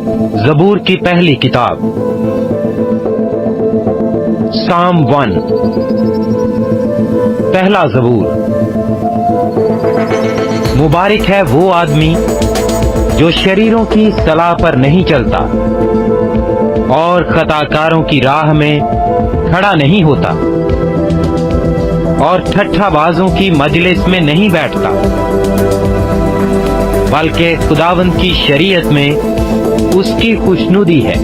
زبور کی پہلی کتاب سام 1 پہلا زبور۔ مبارک ہے وہ آدمی جو شریروں کی صلاح پر نہیں چلتا اور خطاکاروں کی راہ میں کھڑا نہیں ہوتا اور ٹھٹھا بازوں کی مجلس میں نہیں بیٹھتا، بلکہ خداوند کی شریعت میں اس کی خوشنودی ہے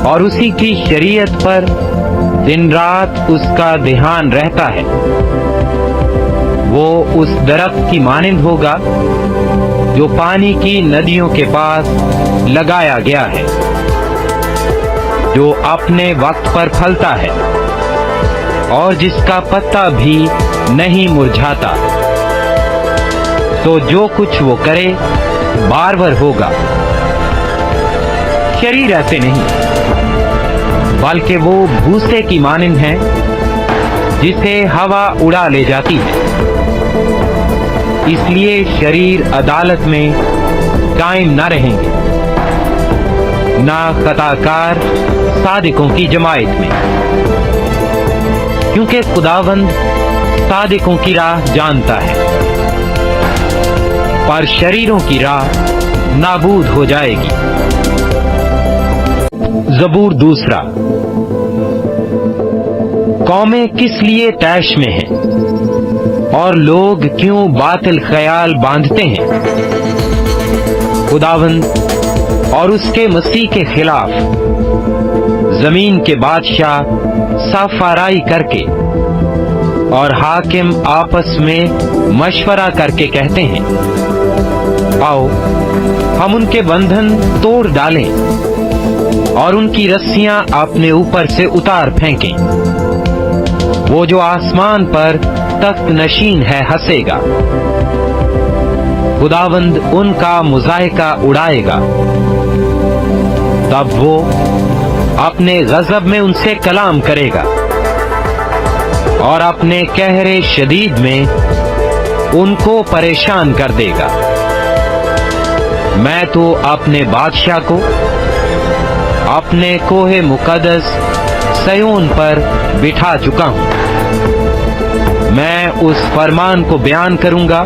اور اسی کی شریعت پر دن رات اس کا دھیان رہتا ہے۔ وہ اس درخت کی مانند ہوگا جو پانی کی ندیوں کے پاس لگایا گیا ہے، جو اپنے وقت پر پھلتا ہے اور جس کا پتا بھی نہیں مرجھاتا۔ تو جو کچھ وہ کرے بارور ہوگا۔ شریر ایسے نہیں، بلکہ وہ بھوسے کی مانند ہیں جسے ہوا اڑا لے جاتی ہے۔ اس لیے شریر عدالت میں قائم نہ رہیں گے، نہ خطاکار صادقوں کی جماعت میں، کیونکہ خداوند صادقوں کی راہ جانتا ہے، پر شریروں کی راہ نابود ہو جائے گی۔ زبور 2۔ قومیں کس لیے طیش میں ہیں اور لوگ کیوں باطل خیال باندھتے ہیں؟ خداوند اور اس کے مسیح کے خلاف زمین کے بادشاہ صف آرائی کر کے اور حاکم آپس میں مشورہ کر کے کہتے ہیں، آؤ ہم ان کے بندھن توڑ ڈالیں اور ان کی رسیاں اپنے اوپر سے اتار پھینکیں۔ وہ جو آسمان پر تخت نشین ہے ہنسے گا، خداوند ان کا مضاحکہ اڑائے گا۔ تب وہ اپنے غضب میں ان سے کلام کرے گا اور اپنے قہر شدید میں ان کو پریشان کر دے گا۔ میں تو اپنے بادشاہ کو اپنے کوہ مقدس سیون پر بٹھا چکا ہوں۔ میں اس فرمان کو بیان کروں گا،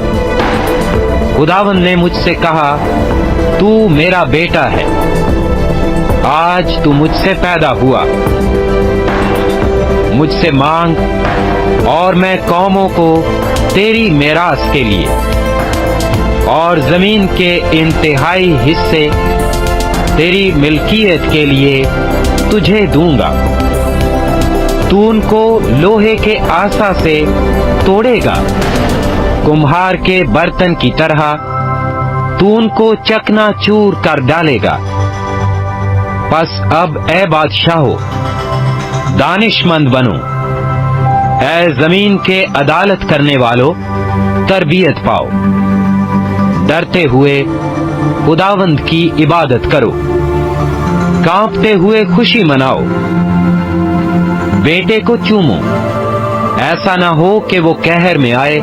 خداوند نے مجھ سے کہا، تو میرا بیٹا ہے، آج تو مجھ سے پیدا ہوا۔ مجھ سے مانگ اور میں قوموں کو تیری میراث کے لیے اور زمین کے انتہائی حصے تیری ملکیت کے لیے تجھے دوں گا۔ تو ان کو لوہے کے آسا سے توڑے گا، کمہار کے برتن کی طرح تو ان کو چکنا چور کر ڈالے گا۔ پس اب اے بادشاہو، دانش مند بنو، اے زمین کے عدالت کرنے والو، تربیت پاؤ۔ ڈرتے ہوئے خداوند کی عبادت کرو، کانپتے ہوئے خوشی مناؤ۔ بیٹے کو چومو، ایسا نہ ہو کہ وہ قہر میں آئے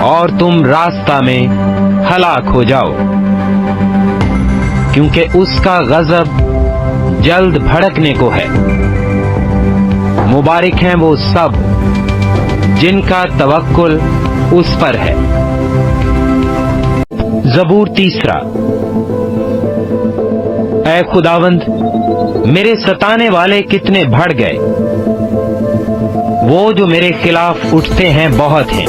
اور تم راستہ میں ہلاک ہو جاؤ، کیونکہ اس کا غضب جلد بھڑکنے کو ہے۔ مبارک ہیں وہ سب جن کا توکل اس پر ہے۔ زبور 3۔ اے خداوند، میرے ستانے والے کتنے بڑھ گئے، وہ جو میرے خلاف اٹھتے ہیں بہت ہیں۔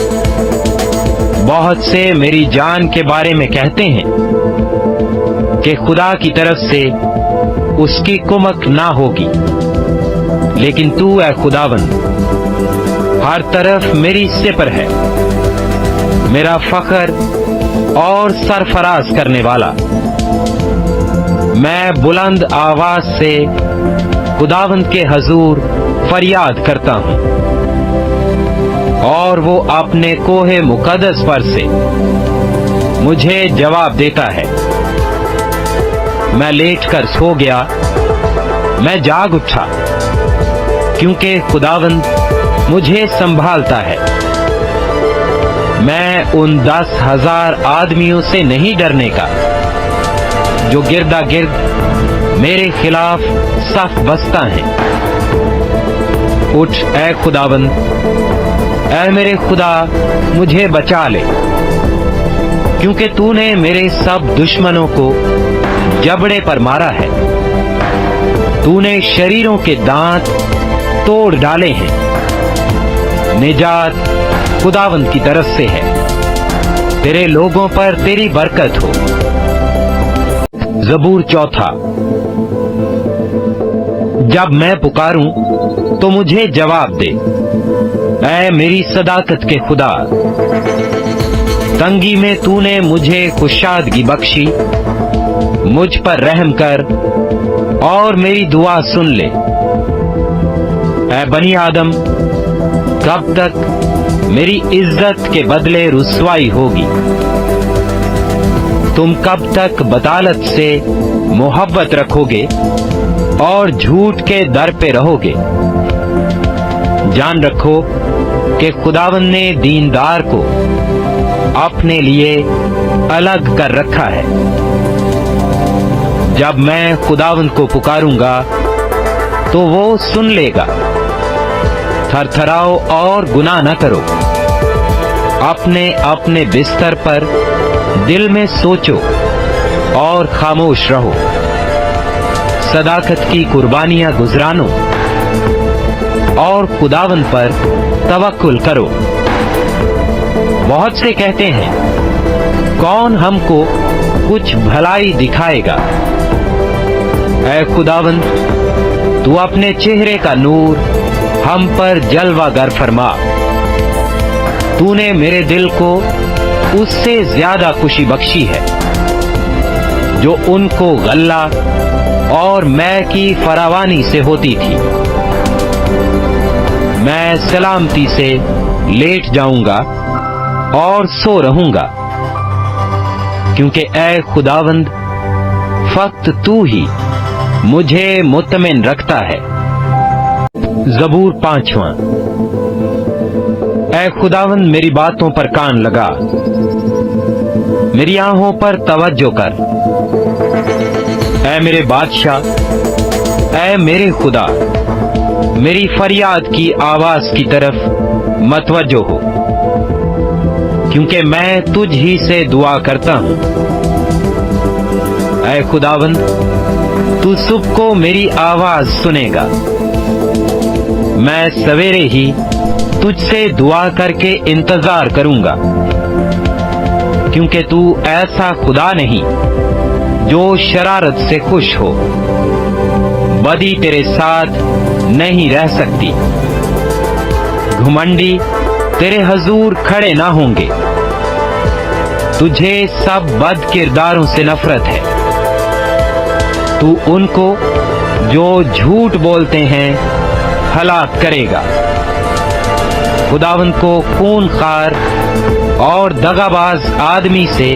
بہت سے میری جان کے بارے میں کہتے ہیں کہ خدا کی طرف سے اس کی کمک نہ ہوگی، لیکن تو اے خداوند ہر طرف میری سپر ہے، میرا فخر اور سرفراز کرنے والا۔ میں بلند آواز سے خداوند کے حضور فریاد کرتا ہوں، اور وہ اپنے کوہ مقدس پر سے مجھے جواب دیتا ہے۔ میں لیٹ کر سو گیا، میں جاگ اٹھا، کیونکہ خداوند مجھے سنبھالتا ہے۔ میں ان 10,000 آدمیوں سے نہیں ڈرنے کا जो गिरदा गिर्द मेरे खिलाफ सफ बस्ता हैं। उठ ऐ खुदावंद, ऐ मेरे खुदा, मुझे बचा ले, क्योंकि तूने मेरे सब दुश्मनों को जबड़े पर मारा है। तूने शरीरों के दांत तोड़ डाले हैं। निजात खुदावंद की तरफ से है। तेरे लोगों पर तेरी बरकत हो। ज़बूर 4। जब मैं पुकारूं तो मुझे जवाब दे, ऐ मेरी सदाकत के खुदा। तंगी में तूने मुझे खुशादगी बख्शी। मुझ पर रहम कर और मेरी दुआ सुन ले। ऐ बनी आदम, कब तक मेरी इज्जत के बदले रुसवाई होगी? तुम कब तक बतालत से मोहब्बत रखोगे और झूठ के दर पे रहोगे? जान रखो कि खुदावन ने दीनदार को अपने लिए अलग कर रखा है। जब मैं खुदावन को पुकारूंगा तो वो सुन लेगा। थरथराओ और गुनाह न करो। अपने अपने बिस्तर पर दिल में सोचो और खामोश रहो। सदाकत की कुर्बानियां गुजरानो और खुदावन पर तवक्कुल करो। बहुत से कहते हैं, कौन हमको कुछ भलाई दिखाएगा? ऐ खुदावंद, तू अपने चेहरे का नूर हम पर जलवागर फरमा। तूने मेरे दिल को उससे ज्यादा खुशी बख्शी है जो उनको गल्ला और मैं की फरावानी से होती थी। मैं सलामती से लेट जाऊंगा और सो रहूंगा, क्योंकि ऐ खुदावंद, फक्त तू ही मुझे मुतमिन रखता है। ज़बूर 5। ऐ खुदावंद, मेरी बातों पर कान लगा, मेरी आंखों पर तवज्जो कर। ऐ मेरे बादशाह, ऐ मेरे खुदा, मेरी फरियाद की आवाज की तरफ मतवज्जो हो, क्योंकि मैं तुझ ही से दुआ करता हूं। ऐ खुदावंद, तू सुबह को मेरी आवाज सुनेगा। मैं सवेरे ही तुझसे दुआ करके इंतजार करूंगा, क्योंकि तू ऐसा खुदा नहीं जो शरारत से खुश हो। बदी तेरे साथ नहीं रह सकती। घुमंडी तेरे हजूर खड़े ना होंगे। तुझे सब बद किरदारों से नफरत है। तू उनको जो झूठ बोलते हैं हलाक करेगा। खुदावंद को खूनखार और दगाबाज आदमी से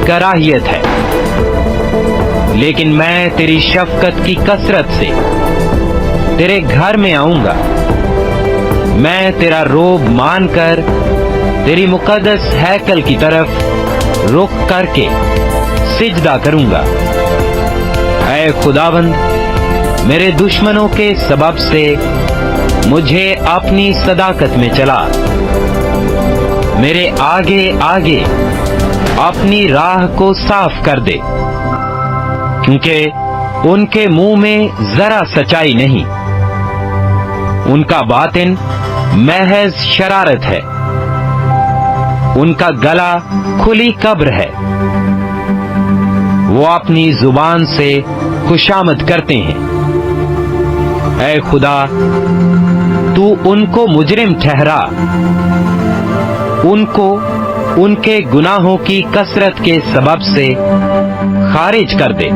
कराहियत है, लेकिन मैं तेरी शफकत की कसरत से तेरे घर में आऊंगा। मैं तेरा रोब मानकर तेरी मुकद्दस हैकल की तरफ रुख करके सिजदा करूंगा। ऐ खुदावंद, मेरे दुश्मनों के सबब से मुझे अपनी सदाकत में चला। मेरे आगे आगे अपनी राह को साफ कर दे, क्योंकि उनके मुंह में जरा सच्चाई नहीं। उनका बातिन महज शरारत है। उनका गला खुली कब्र है। वो अपनी जुबान से खुशामद करते हैं। ऐ खुदा, तू उनको मुजरिम ठहरा। उनको उनके गुनाहों की कसरत के सबब से खारिज कर दे,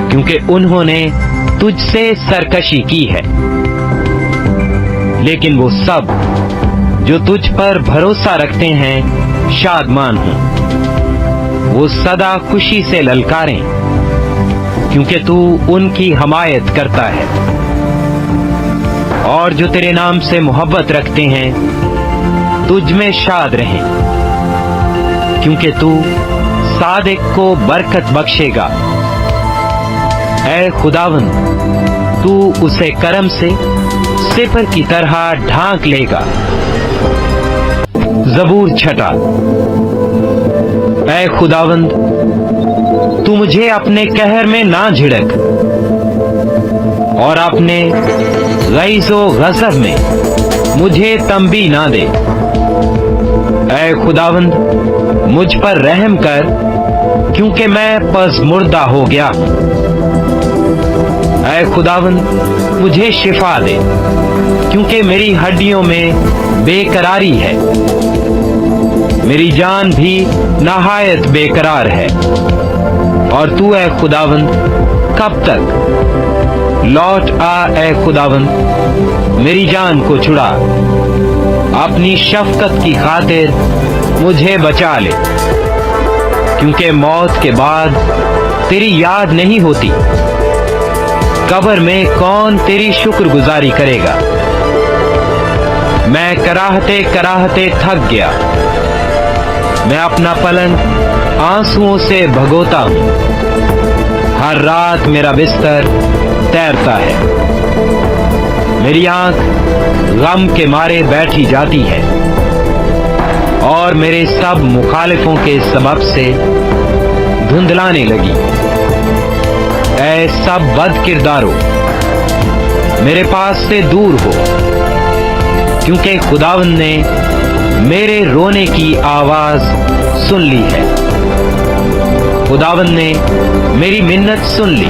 क्योंकि उन्होंने तुझसे सरकशी की है। लेकिन वो सब जो तुझ पर भरोसा रखते हैं शादमान हों। वो सदा खुशी से ललकारें, क्योंकि तू उनकी हमायत करता है। और जो तेरे नाम से मोहब्बत रखते हैं तुझ में शाद रहें, क्योंकि तू सादिक को बरकत बख्शेगा। ऐ खुदावंद, तू उसे करम से सिपर की तरह ढांक लेगा। जबूर 6। ऐ खुदावंद, तू मुझे अपने कहर में ना झिड़क और अपने गैज़ो गज़ब में मुझे तंबी ना दे। ऐ खुदावंद, मुझ पर रहम कर, क्योंकि मैं पसमुर्दा हो गया। ऐ खुदावंद, मुझे शिफा दे, क्योंकि मेरी हड्डियों में बेकरारी है। मेरी जान भी नहायत बेकरार है। और तू ऐ खुदावंद कब तक? लौट आ ऐ खुदावंद, मेरी जान को छुड़ा। अपनी शफकत की खातिर मुझे बचा ले, क्योंकि मौत के बाद तेरी याद नहीं होती। कब्र में कौन तेरी शुक्रगुजारी करेगा? मैं कराहते कराहते थक गया। मैं अपना पलंग आंसुओं से भगोता हूं। हर रात मेरा बिस्तर तैरता है। मेरी आंख गम के मारे बैठी जाती है और मेरे सब मुखालिफों के सबब से धुंधलाने लगी। ऐ सब बद किरदारो, मेरे पास से दूर हो, क्योंकि खुदावंद ने मेरे रोने की आवाज सुन ली है। खुदावंद ने मेरी मिन्नत सुन ली।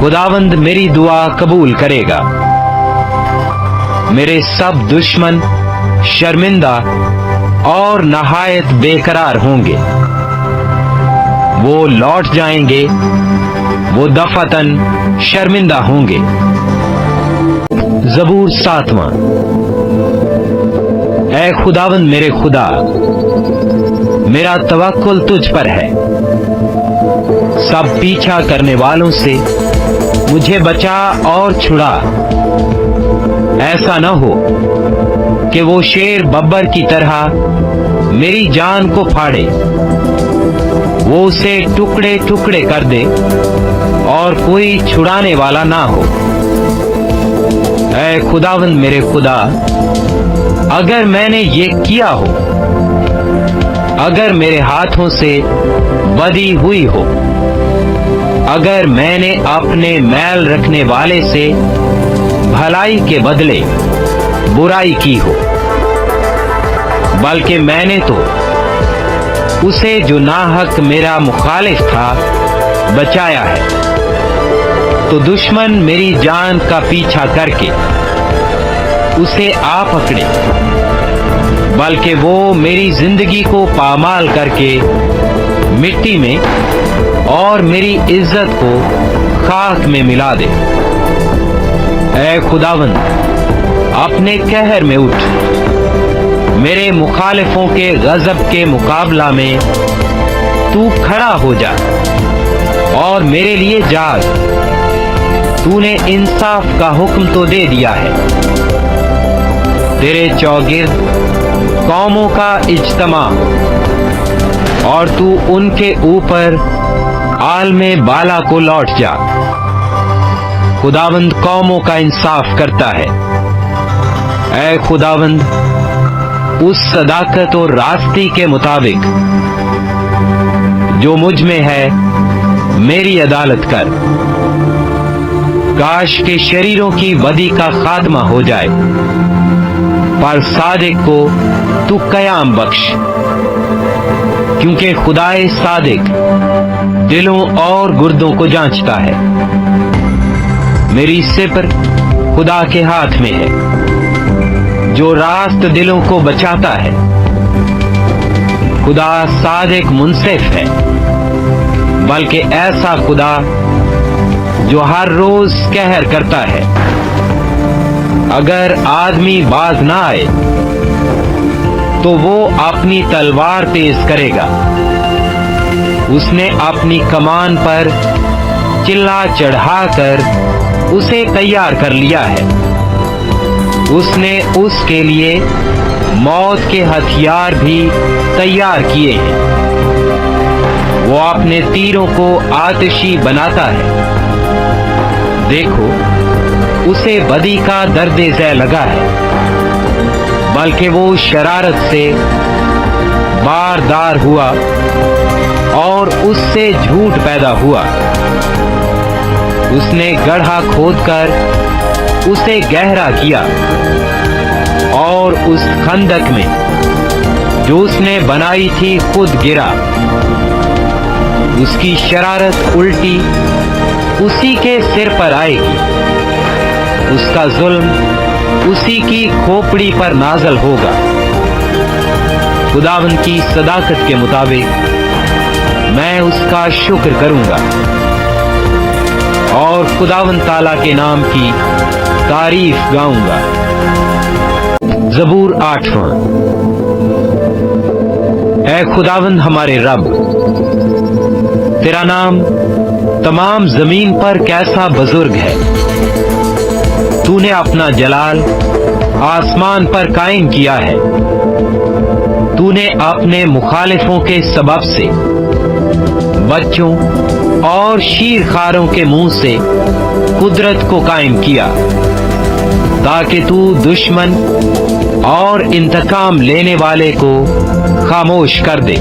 खुदावंद मेरी दुआ कबूल करेगा। मेरे सब दुश्मन शर्मिंदा और नहायत बेकरार होंगे। वो लौट जाएंगे, वो दफातन शर्मिंदा होंगे। जबूर 7। ऐ खुदावंद मेरे खुदा, मेरा तवक्कुल तुझ पर है। सब पीछा करने वालों से मुझे बचा और छुड़ा। ऐसा न हो कि वो शेर बब्बर की तरह मेरी जान को फाड़े, वो उसे टुकड़े टुकड़े कर दे और कोई छुड़ाने वाला ना हो। ऐ खुदावंद मेरे खुदा, अगर मैंने ये किया हो, अगर मेरे हाथों से बदी हुई हो, अगर मैंने अपने मैल रखने वाले से भलाई के बदले बुराई की हो, बल्कि मैंने तो उसे जो नाहक मेरा मुखालिफ था बचाया है, तो दुश्मन मेरी जान का पीछा करके उसे आ पकड़े, बल्कि वो मेरी जिंदगी को पामाल करके मिट्टी में और मेरी इज्जत को खाक में मिला दे। ऐ खुदावंद, अपने कहर में उठ, मेरे मुखालिफों के गजब के मुकाबला में तू खड़ा हो जा और मेरे लिए जाग। तूने इंसाफ का हुक्म तो दे दिया है। तेरे चौगिर्द कौमों का इज्तमा और तू उनके ऊपर आलमे बाला को लौट जा। खुदावंद कौमों का इंसाफ करता है। ऐ खुदावंद, उस सदाकत और रास्ती के मुताबिक जो मुझ में है मेरी अदालत कर। काश के शरीरों की बदी का खात्मा हो जाए, पर सादिक को तू कयाम बख्श, क्योंकि खुदाए सादिक दिलों और गुर्दों को जांचता है। मेरी सिपर खुदा के हाथ में है, जो रास्त दिलों को बचाता है। खुदा सादिक मुंसिफ है, बल्कि ऐसा खुदा जो हर रोज कहर करता है। अगर आदमी बाज ना आए तो वो अपनी तलवार तेज करेगा। उसने अपनी कमान पर चिल्ला चढ़ाकर उसे तैयार कर लिया है। उसने उसके लिए मौत के हथियार भी तैयार किए हैं। वो अपने तीरों को आतिशी बनाता है। देखो, उसे बदी का दर्द ज़ै लगा है, बल्कि वो शरारत से बारदार हुआ और उससे झूठ पैदा हुआ। उसने गड्ढा खोदकर उसे गहरा किया और उस खंदक में जो उसने बनाई थी खुद गिरा। उसकी शरारत उल्टी उसी के सिर पर आएगी, उसका जुल्म उसी की खोपड़ी पर नाज़िल होगा। खुदावंद की सदाकत के मुताबिक मैं उसका शुक्र करूंगा और खुदावंद ताला के नाम की तारीफ गाऊंगा। ज़बूर 8वां। ऐ खुदावंद हमारे रब, तेरा नाम तमाम जमीन पर कैसा बुजुर्ग है। तूने अपना जलाल आसमान पर कायम किया है। तूने अपने मुखालिफों के सबब से बच्चों और शीरखारों के मुंह से कुदरत को कायम किया, ताकि तू दुश्मन और इंतकाम लेने वाले को खामोश कर दे।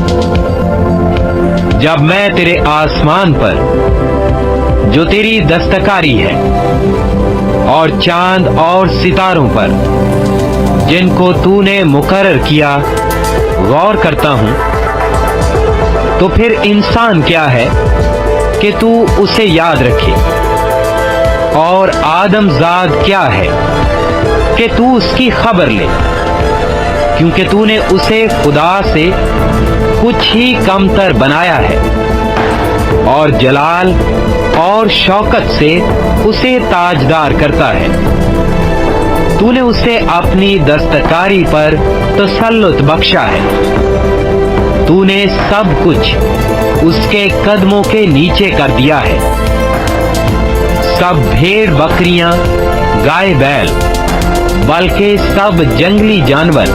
जब मैं तेरे आसमान पर जो तेरी दस्तकारी है और चांद और सितारों पर जिनको तूने मुकर्रर किया गौर करता हूं, तो फिर इंसान क्या है कि तू उसे याद रखे, और आदमजाद क्या है कि तू उसकी खबर ले, क्योंकि तूने उसे खुदा से कुछ ही कमतर बनाया है और जलाल और शौकत से उसे ताजदार करता है। तूने उसे अपनी दस्तकारी पर तसल्लुत बख्शा है। तूने सब कुछ उसके कदमों के नीचे कर दिया है। सब भेड़ बकरियां, गाय बैल, बल्कि सब जंगली जानवर,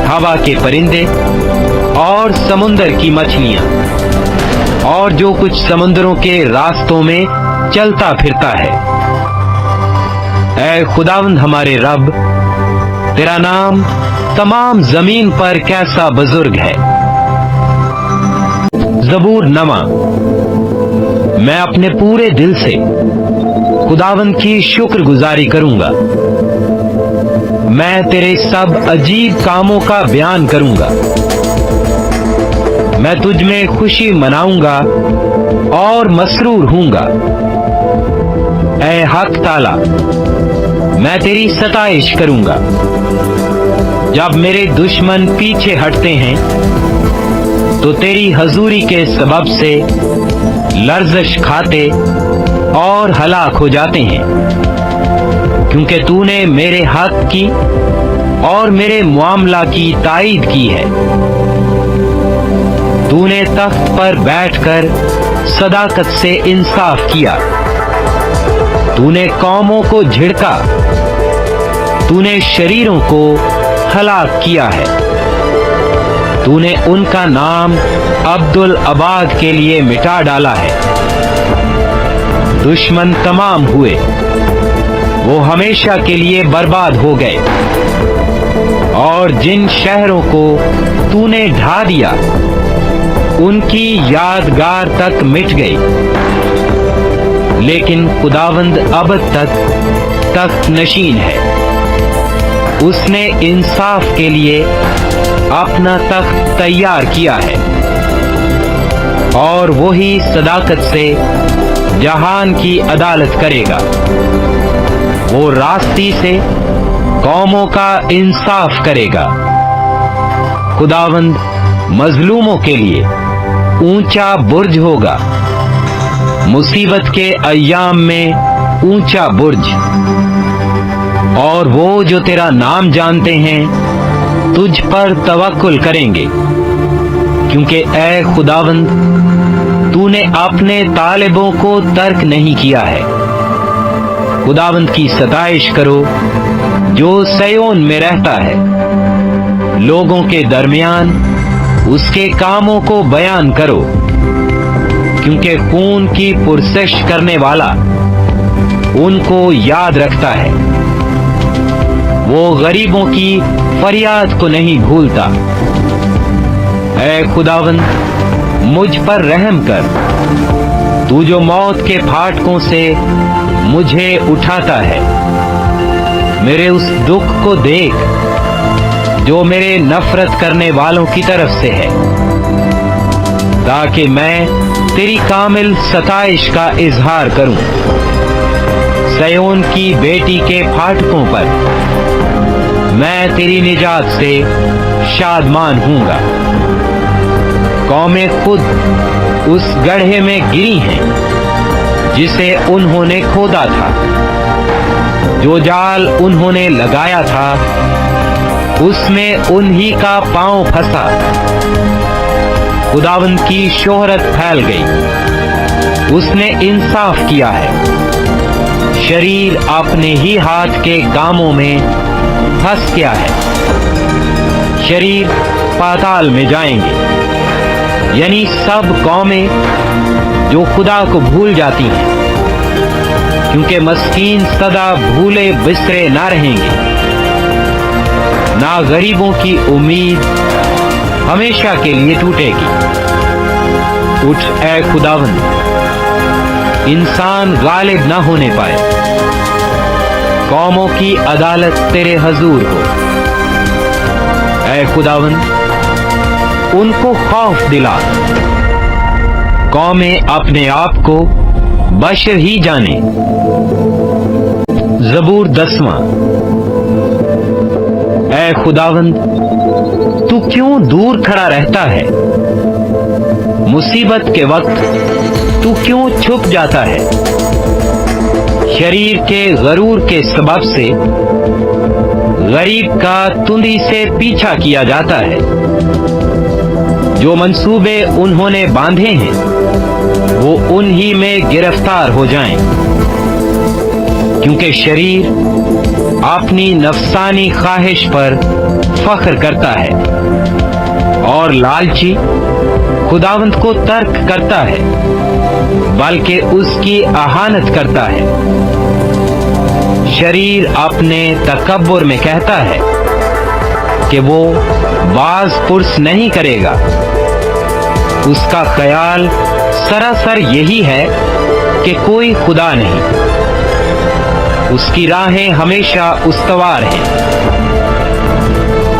हवा के परिंदे और समुंदर की मछलियां और जो कुछ समुद्रों के रास्तों में चलता फिरता है। ऐ खुदावंद हमारे रब, तेरा नाम तमाम जमीन पर कैसा बुजुर्ग है। ज़बूर 9। मैं अपने पूरे दिल से खुदावंद की शुक्रगुजारी करूंगा। मैं तेरे सब अजीब कामों का बयान करूंगा। मैं तुझ में खुशी मनाऊंगा और मसरूर हूंगा। ऐ हक ताला, मैं तेरी सताइश करूंगा। जब मेरे दुश्मन पीछे हटते हैं तो तेरी हजूरी के सबब से लर्ज़श खाते और हलाक हो जाते हैं, क्योंकि तूने मेरे हक की और मेरे मामला की ताईद की है। तूने तख्त पर बैठकर सदाकत से इंसाफ किया। तूने कौमों को झिड़का, तूने शरीरों को हलाक किया है। तूने उनका नाम अब्दुल अबाद के लिए मिटा डाला है। दुश्मन तमाम हुए, वो हमेशा के लिए बर्बाद हो गए, और जिन शहरों को तूने ढा दिया उनकी यादगार तक मिट गई। लेकिन खुदावंद अबद तक तख्त नशीन है। उसने इंसाफ के लिए अपना तख्त तैयार किया है, और वही सदाकत से जहान की अदालत करेगा। वो रास्ती से कौमों का इंसाफ करेगा। खुदावंद मजलूमों के लिए ऊंचा बुर्ज होगा, मुसीबत के अय्याम में ऊंचा बुर्ज। और वो जो तेरा नाम जानते हैं तुझ पर तवक्कुल करेंगे, क्योंकि ऐ खुदावंद तूने अपने तालिबों को तर्क नहीं किया है। खुदावंद की सताइश करो जो सयोन में रहता है। लोगों के दरमियान اس کے کاموں کو بیان کرو، کیونکہ خون کی پرسش کرنے والا ان کو یاد رکھتا ہے، وہ غریبوں کی فریاد کو نہیں بھولتا۔ اے خداوند مجھ پر رحم کر، تو جو موت کے پھاٹکوں سے مجھے اٹھاتا ہے۔ میرے اس دکھ کو دیکھ جو میرے نفرت کرنے والوں کی طرف سے ہے، تاکہ میں تیری کامل ستائش کا اظہار کروں۔ سیون کی بیٹی کے پھاٹکوں پر میں تیری نجات سے شادمان ہوں گا۔ قومیں خود اس گڑھے میں گری ہیں جسے انہوں نے کھودا تھا، جو جال انہوں نے لگایا تھا اس میں انہی کا پاؤں پھنسا۔ خداوند کی شہرت پھیل گئی، اس نے انصاف کیا ہے۔ شریر اپنے ہی ہاتھ کے کاموں میں پھنس گیا ہے۔ شریر پاتال میں جائیں گے، یعنی سب قومیں جو خدا کو بھول جاتی ہیں، کیونکہ مسکین سدا بھولے بسرے نہ رہیں گے، نہ غریبوں کی امید ہمیشہ کے لیے ٹوٹے گی۔ اٹھ اے خداوند، انسان غالب نہ ہونے پائے، قوموں کی عدالت تیرے حضور ہو۔ اے خداوند ان کو خوف دلا، قومیں اپنے آپ کو بشر ہی جانے۔ زبور 10واں۔ اے خداوند تو کیوں دور کھڑا رہتا ہے؟ مصیبت کے وقت تو کیوں چھپ جاتا ہے؟ شریر کے غرور کے سبب سے غریب کا تندی سے پیچھا کیا جاتا ہے۔ جو منصوبے انہوں نے باندھے ہیں وہ انہی میں گرفتار ہو جائیں، کیونکہ شریر اپنی نفسانی خواہش پر فخر کرتا ہے، اور لالچی خداوند کو ترک کرتا ہے، بلکہ اس کی اہانت کرتا ہے۔ شریر اپنے تکبر میں کہتا ہے کہ وہ باز پرس نہیں کرے گا۔ اس کا خیال سراسر یہی ہے کہ کوئی خدا نہیں۔ اس کی راہیں ہمیشہ استوار ہیں،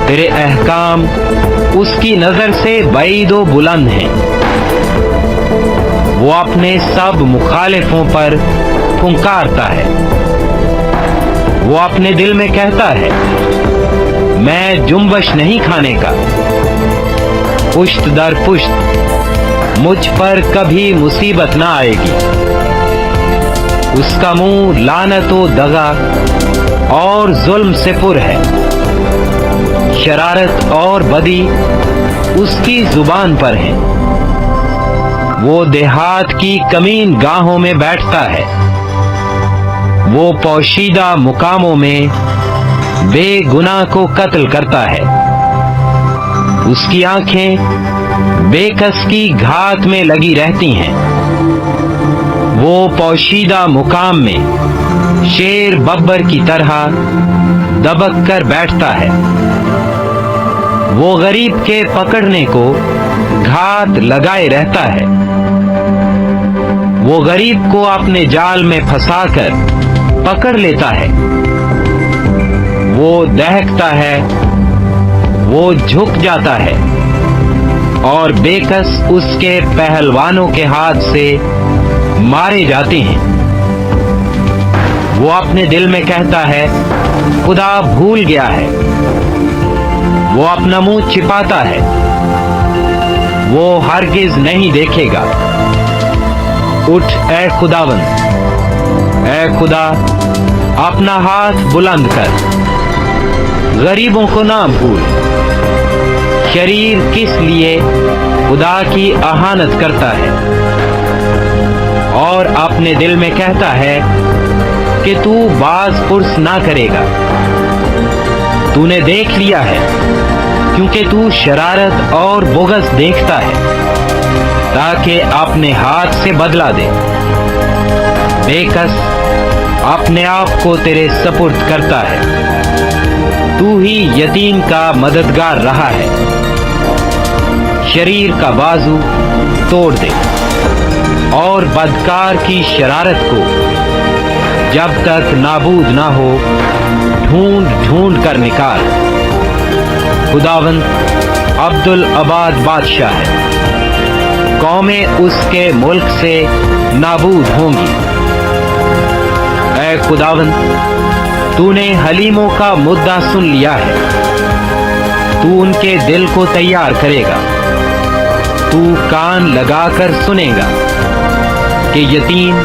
تیرے احکام اس کی نظر سے بعید و بلند ہیں۔ وہ اپنے سب مخالفوں پر پھنکارتا ہے۔ وہ اپنے دل میں کہتا ہے میں جنبش نہیں کھانے کا، پشت در پشت مجھ پر کبھی مصیبت نہ آئے گی۔ اس کا منہ لعنت و دغا اور ظلم سے پر ہے، شرارت اور بدی اس کی زبان پر ہے۔ وہ دیہات کی کمین گاہوں میں بیٹھتا ہے، وہ پوشیدہ مقاموں میں بے گناہ کو قتل کرتا ہے۔ اس کی آنکھیں بے کس کی گھات میں لگی رہتی ہیں۔ وہ پوشیدہ مقام میں شیر ببر کی طرح دبک کر بیٹھتا ہے۔ وہ غریب کے پکڑنے کو گھات لگائے رہتا ہے۔ وہ غریب کو اپنے جال میں پھنسا کر پکڑ لیتا ہے۔ وہ دہکتا ہے، وہ جھک جاتا ہے، اور بے کس اس کے پہلوانوں کے ہاتھ سے مارے جاتے ہیں۔ وہ اپنے دل میں کہتا ہے خدا بھول گیا ہے۔ وہ اپنا منہ چھپاتا ہے، وہ ہرگز نہیں دیکھے گا۔ اٹھ اے خداوند، اے خدا اپنا ہاتھ بلند کر، غریبوں کو نہ بھول۔ شریر کس لیے خدا کی اہانت کرتا ہے اور اپنے دل میں کہتا ہے کہ تو باز پرس نہ کرے گا۔ تو نے دیکھ لیا ہے کیونکہ تو شرارت اور بغض دیکھتا ہے تاکہ اپنے ہاتھ سے بدلہ دے۔ بے کس اپنے آپ کو تیرے سپرد کرتا ہے، تو ہی یتیم کا مددگار رہا ہے۔ شریر کا بازو توڑ دے اور بدکار کی شرارت کو جب تک نابود نہ ہو ڈھونڈ ڈھونڈ کر نکال۔ خداوند عبدالآباد بادشاہ ہے، قومیں اس کے ملک سے نابود ہوں گی۔ اے خداوند، تو نے حلیموں کا مدعا سن لیا ہے، تو ان کے دل کو تیار کرے گا۔ تو کان لگا کر سنے گا کہ یتیم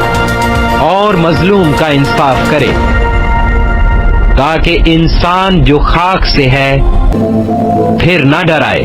اور مظلوم کا انصاف کرے، تاکہ انسان جو خاک سے ہے پھر نہ ڈرائے۔